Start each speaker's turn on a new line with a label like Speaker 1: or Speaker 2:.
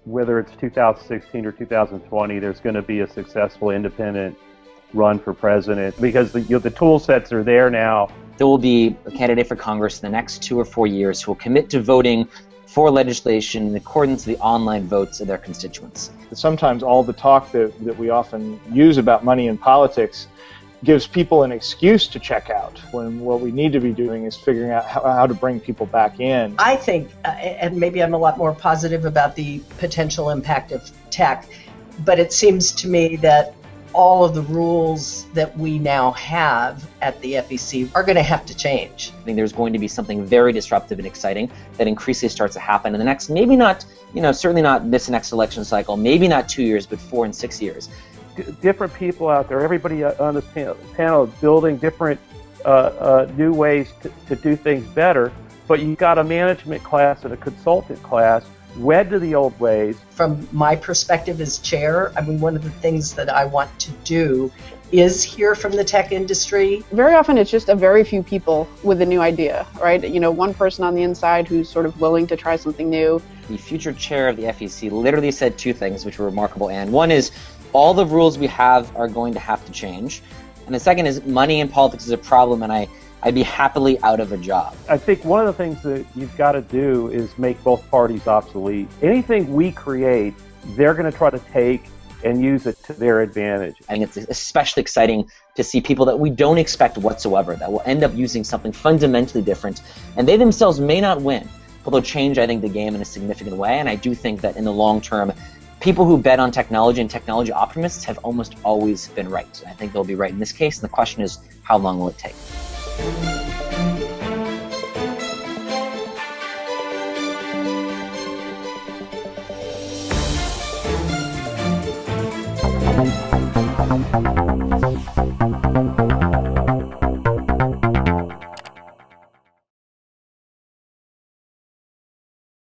Speaker 1: whether it's 2016 or 2020, there's going to be a successful independent run for president because the tool sets are there now.
Speaker 2: There will be a candidate for Congress in the next 2 or 4 years who will commit to voting for legislation in accordance with the online votes of their constituents.
Speaker 3: Sometimes all the talk that we often use about money in politics gives people an excuse to check out, when what we need to be doing is figuring out how to bring people back in.
Speaker 4: I think, and maybe I'm a lot more positive about the potential impact of tech, but it seems to me that all of the rules that we now have at the FEC are going to have to change.
Speaker 2: I think there's going to be something very disruptive and exciting that increasingly starts to happen in the next, maybe not, certainly not this next election cycle, maybe not 2 years, but 4 and 6 years.
Speaker 1: Different people out there, everybody on this panel building different new ways to do things better, but you've got a management class and a consultant class wed to the old ways.
Speaker 4: From my perspective as chair, one of the things that I want to do is hear from the tech industry.
Speaker 5: Very often it's just a very few people with a new idea, right? One person on the inside who's sort of willing to try something new.
Speaker 2: The future chair of the FEC literally said 2 things which were remarkable, and one is all the rules we have are going to have to change, and the second is money in politics is a problem, and I'd be happily out of a job.
Speaker 1: I think one of the things that you've got to do is make both parties obsolete. Anything we create, they're going to try to take and use it to their advantage.
Speaker 2: And it's especially exciting to see people that we don't expect whatsoever that will end up using something fundamentally different, and they themselves may not win, but they'll change, I think, the game in a significant way. And I do think that in the long term, people who bet on technology and technology optimists have almost always been right. And I think they'll be right in this case, and the question is, how long will it take?